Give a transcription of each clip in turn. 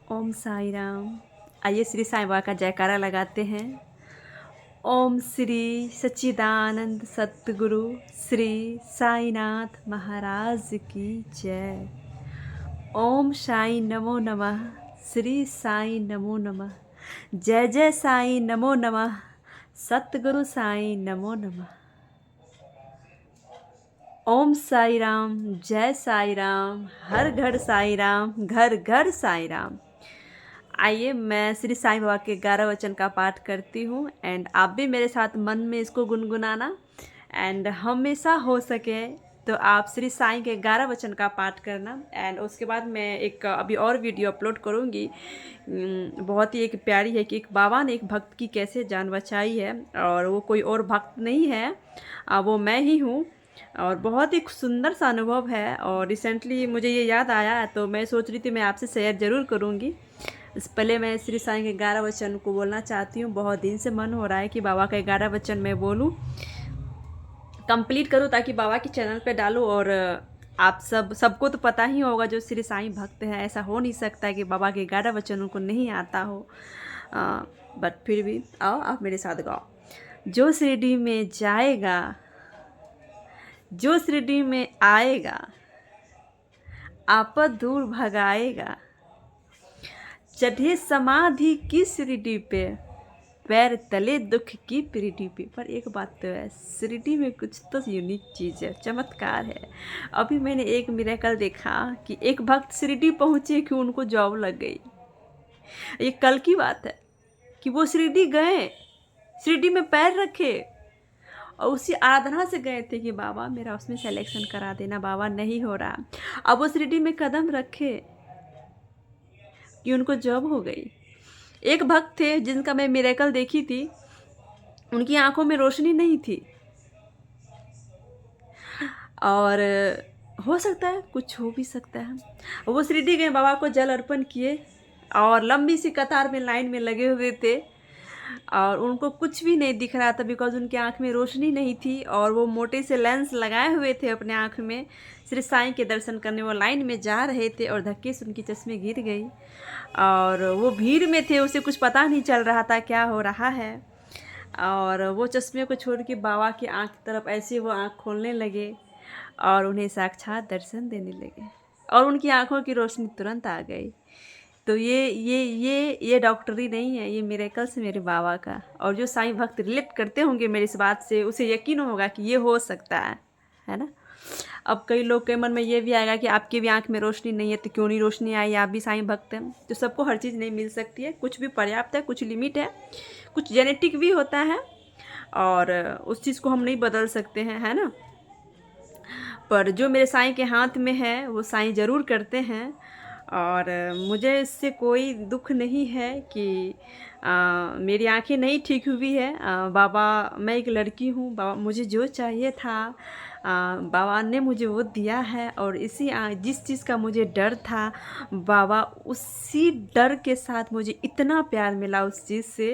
ओम साई राम। आइए श्री साईं बाबा का जयकारा लगाते हैं। ओम श्री सच्चिदानंद सतगुरु श्री साईनाथ महाराज की जय। ओम साई नमो नमः। श्री साई नमो नमः। जय जय साई नमो नमः। सतगुरु साई नमो नमः। ओम साई राम। जय साई राम। हर घर साई राम, घर घर साई राम। आइए मैं श्री साईं बाबा के 11 वचन का पाठ करती हूँ एंड आप भी मेरे साथ मन में इसको गुनगुनाना। एंड हमेशा हो सके तो आप श्री साईं के 11 वचन का पाठ करना। एंड उसके बाद मैं एक अभी और वीडियो अपलोड करूँगी। बहुत ही एक प्यारी है कि एक बाबा ने एक भक्त की कैसे जान बचाई है, और वो कोई और भक्त नहीं है, वो मैं ही हूँ। और बहुत ही सुंदर सा अनुभव है, और रिसेंटली मुझे ये याद आया तो मैं सोच रही थी मैं आपसे शेयर ज़रूर करूँगी। इस पहले मैं श्री साईं के 11 वचन को बोलना चाहती हूँ। बहुत दिन से मन हो रहा है कि बाबा का 11 वचन मैं बोलूँ, कंप्लीट करूँ, ताकि बाबा के चैनल पे डालूँ। और आप सबको तो पता ही होगा जो श्री साईं भक्त है, ऐसा हो नहीं सकता है कि बाबा के 11 वचन उनको नहीं आता हो। बट फिर भी आओ आप मेरे साथ गाओ। जो शिरडी में जाएगा, जो शिरडी में आएगा, आपद दूर भगाएगा। चढ़े समाधि की शिरडी पे, पैर तले दुख की पीढ़ी पे। पर एक बात तो है, शिरडी में कुछ तो यूनिक चीज़ है, चमत्कार है। अभी मैंने एक मिरेकल देखा कि एक भक्त शिरडी पहुँचे कि उनको जॉब लग गई। ये कल की बात है कि वो शिरडी गए, शिरडी में पैर रखे और उसी आराधना से गए थे कि बाबा मेरा उसमें सिलेक्शन करा देना, बाबा नहीं हो रहा। अब वो शिरडी में कदम रखे कि उनको जॉब हो गई। एक भक्त थे जिनका मैं मिरेकल देखी थी, उनकी आंखों में रोशनी नहीं थी, और हो सकता है कुछ हो भी सकता है। वो शिरडी गए, बाबा को जल अर्पण किए, और लंबी सी कतार में लाइन में लगे हुए थे, और उनको कुछ भी नहीं दिख रहा था बिकॉज उनकी आंख में रोशनी नहीं थी, और वो मोटे से लेंस लगाए हुए थे अपने आंख में। श्री साईं के दर्शन करने वो लाइन में जा रहे थे, और धक्के से उनकी चश्मे गिर गई, और वो भीड़ में थे, उसे कुछ पता नहीं चल रहा था क्या हो रहा है। और वो चश्मे को छोड़ के बाबा की आंख की तरफ ऐसे वो आंख खोलने लगे, और उन्हें साक्षात दर्शन देने लगे, और उनकी आंखों की रोशनी तुरंत आ गई। तो ये डॉक्टरी नहीं है, ये मिरेकल्स मेरे बाबा का। और जो साईं भक्त रिलेट करते होंगे मेरी इस बात से, उसे यकीन होगा कि ये हो सकता है ना। अब कई लोग के मन में ये भी आएगा कि आपकी भी आंख में रोशनी नहीं है तो क्यों नहीं रोशनी आई, आप भी साईं भक्त हैं। तो सबको हर चीज़ नहीं मिल सकती है, कुछ भी पर्याप्त है, कुछ लिमिट है, कुछ जेनेटिक भी होता है, और उस चीज़ को हम नहीं बदल सकते हैं, है ना। पर जो मेरे साईं के हाथ में है वो साईं ज़रूर करते हैं, और मुझे इससे कोई दुख नहीं है कि मेरी आंखें नहीं ठीक हुई है। बाबा, मैं एक लड़की हूँ, बाबा मुझे जो चाहिए था बाबा ने मुझे वो दिया है, और इसी जिस चीज़ का मुझे डर था, बाबा उसी डर के साथ मुझे इतना प्यार मिला उस चीज़ से।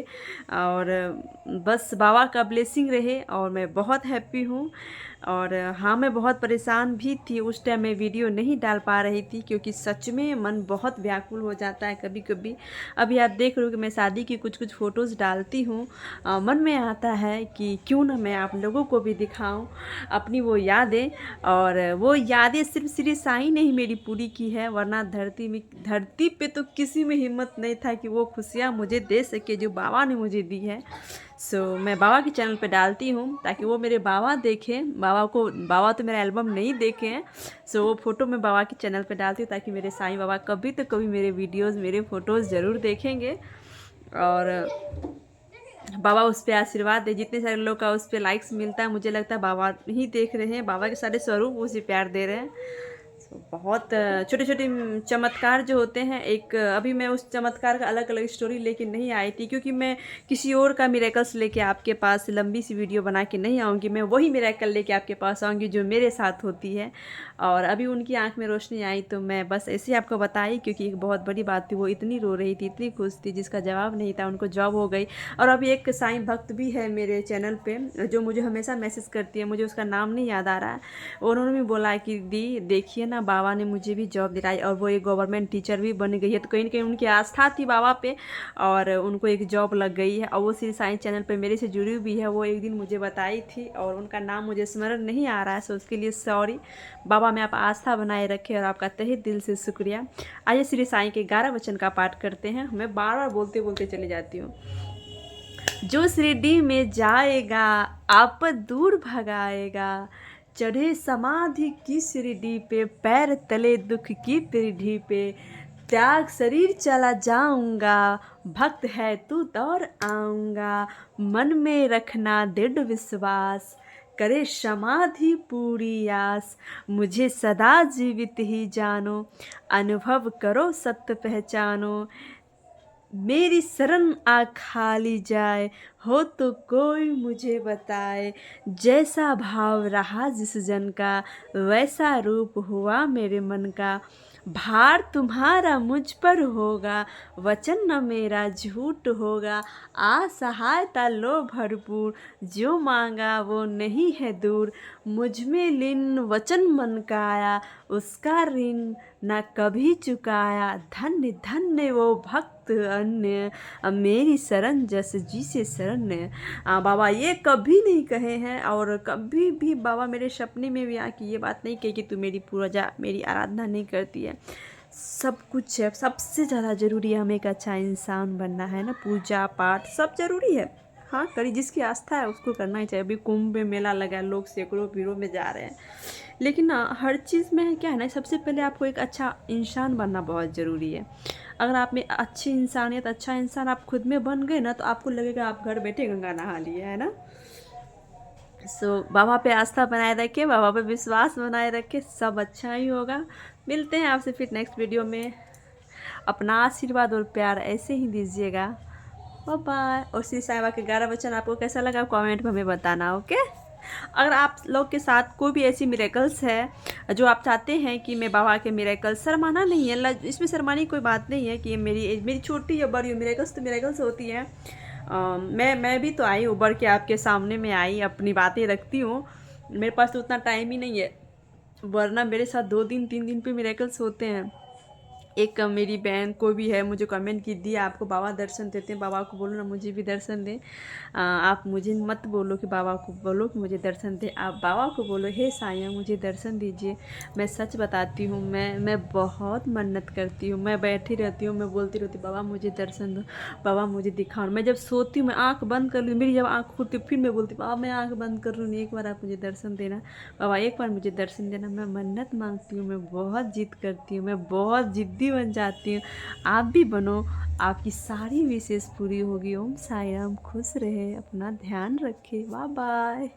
और बस बाबा का ब्लेसिंग रहे, और मैं बहुत हैप्पी हूँ। और हाँ, मैं बहुत परेशान भी थी उस टाइम, मैं वीडियो नहीं डाल पा रही थी क्योंकि सच में मन बहुत व्याकुल हो जाता है कभी कभी। अभी आप देख रहे हो कि मैं शादी की कुछ कुछ फ़ोटोज़ डालती हूँ, मन में आता है कि क्यों ना मैं आप लोगों को भी दिखाऊं अपनी वो यादें। और वो यादें सिर्फ श्री साईं ने ही मेरी पूरी की है, वरना धरती पे तो किसी में हिम्मत नहीं था कि वो खुशियाँ मुझे दे सके जो बाबा ने मुझे दी है। मैं बाबा के चैनल पे डालती हूँ ताकि वो मेरे बाबा देखें, बाबा तो मेरा एल्बम नहीं देखे हैं। वो फ़ोटो मैं बाबा के चैनल पे डालती हूँ ताकि मेरे साईं बाबा कभी तो कभी मेरे वीडियोज़, मेरे फ़ोटोज़ ज़रूर देखेंगे, और बाबा उस पर आशीर्वाद दे। जितने सारे लोग का उस पर लाइक्स मिलता है, मुझे लगता है बाबा ही देख रहे हैं, बाबा के सारे स्वरूप उसे प्यार दे रहे हैं। बहुत छोटे छोटे चमत्कार जो होते हैं, एक अभी मैं उस चमत्कार का अलग अलग स्टोरी लेके नहीं आई थी, क्योंकि मैं किसी और का मिरेकल्स लेके आपके पास लंबी सी वीडियो बना के नहीं आऊँगी। मैं वही मिरेकल लेके आपके पास आऊँगी जो मेरे साथ होती है। और अभी उनकी आंख में रोशनी आई तो मैं बस ऐसे ही आपको बताई, क्योंकि एक बहुत बड़ी बात थी, वो इतनी रो रही थी, इतनी खुश थी, जिसका जवाब नहीं था। उनको जॉब हो गई। और अभी एक साईं भक्त भी है मेरे चैनल पे जो मुझे हमेशा मैसेज करती है, मुझे उसका नाम नहीं याद आ रहा है। उन्होंने भी बोला कि दी देखिए ना, ना बाबा ने मुझे भी जॉब दिलाई और वो एक गवर्नमेंट टीचर भी बन गई है। तो कहीं ना कहीं उनकी आस्था थी बाबा पे और उनको एक जॉब लग गई है और वो श्री साईं चैनल पे मेरे से जुड़ी हुई है। वो एक दिन मुझे बताई थी और उनका नाम मुझे स्मरण नहीं आ रहा है, सो उसके लिए सॉरी। बाबा में आप आस्था बनाए रखें और आपका तहे दिल से शुक्रिया। आइए श्री साईं के 11 वचन का पाठ करते हैं। मैं बार बार बोलते बोलते चली जाती हूँ। जो शिरडी में जाएगा आपद दूर भगाएगा, चढ़े समाधि की शिरडी पे, पैर तले दुख की पीढ़ी पे, त्याग शरीर चला जाऊंगा, भक्त है तू दौड़ आऊंगा, मन में रखना दृढ़ विश्वास, करे समाधि पूरी आस, मुझे सदा जीवित ही जानो, अनुभव करो सत्य पहचानो, मेरी शरण आ खाली जाए, हो तो कोई मुझे बताए, जैसा भाव रहा जिस जन का, वैसा रूप हुआ मेरे मन का, भार तुम्हारा मुझ पर होगा, वचन न मेरा झूठ होगा, आ सहायता लो भरपूर, जो मांगा वो नहीं है दूर, मुझ में लीन वचन मन का आया, उसका ऋण न कभी चुकाया, धन्य धन्य वो भक्त अन्य, मेरी शरण जस जी से शरण। बाबा ये कभी नहीं कहे हैं और कभी भी बाबा मेरे सपने में भी आके ये बात नहीं कही कि तू मेरी पूजा मेरी आराधना नहीं करती है। सब कुछ है, सबसे ज़्यादा ज़रूरी है हमें एक अच्छा इंसान बनना है ना, पूजा पाठ सब ज़रूरी है। हाँ करी, जिसकी आस्था है उसको करना ही चाहिए। अभी कुंभ में मेला लगा है, लोग सैकड़ों भीड़ों में जा रहे हैं, लेकिन ना हर चीज़ में क्या है ना, सबसे पहले आपको एक अच्छा इंसान बनना बहुत ज़रूरी है। अगर आप में अच्छी इंसानियत अच्छा इंसान आप खुद में बन गए ना, तो आपको लगेगा आप घर बैठे गंगा नहा लिए, है ना। सो बाबा पे आस्था बनाए रखे, बाबा पे विश्वास बनाए रखे, सब अच्छा ही होगा। मिलते हैं आपसे फिर नेक्स्ट वीडियो में। अपना आशीर्वाद और प्यार ऐसे ही दीजिएगा। Bye bye. और श्री साईं बाबा के 11 वचन आपको कैसा लगा कमेंट में हमें बताना, ओके। अगर आप लोग के साथ कोई भी ऐसी मिरेकल्स है जो आप चाहते हैं कि मैं बाबा के मिरेकल्स, शर्माना नहीं है, इसमें शर्माने की कोई बात नहीं है कि मेरी छोटी या बड़ी मिरेकल्स तो मिरेकल्स होती है। मैं भी तो आई उबर के आपके सामने में आई, अपनी बातें रखती हूँ। मेरे पास तो उतना टाइम ही नहीं है, वरना मेरे साथ 2 दिन 3 दिन पे मिरेकल्स होते हैं। एक मेरी बहन को भी है, मुझे कमेंट की दी आपको बाबा दर्शन देते हैं, बाबा को बोलो ना मुझे भी दर्शन दें। आप मुझे मत बोलो कि बाबा को बोलो कि मुझे दर्शन दे, आप बाबा को बोलो हे साईं मुझे दर्शन दीजिए। मैं सच बताती हूँ, मैं बहुत मन्नत करती हूँ, मैं बैठी रहती हूँ, मैं बोलती रहती हूँ बाबा मुझे दर्शन दो, बाबा मुझे दिखाओ। मैं जब सोती हूँ मैं आँख बंद कर लूँ, मेरी जब आँख खुलती फिर मैं बोलती बाबा मैं आँख बंद कर लूँ, एक बार आप मुझे दर्शन देना, बाबा एक बार मुझे दर्शन देना। मैं मन्नत मांगती हूँ, मैं बहुत जिद करती हूँ, मैं बहुत जिद्दी बन जाती हूँ। आप भी बनो, आपकी सारी विशेष पूरी होगी। ओम साईं राम, खुश रहे, अपना ध्यान रखे, बाय बाय।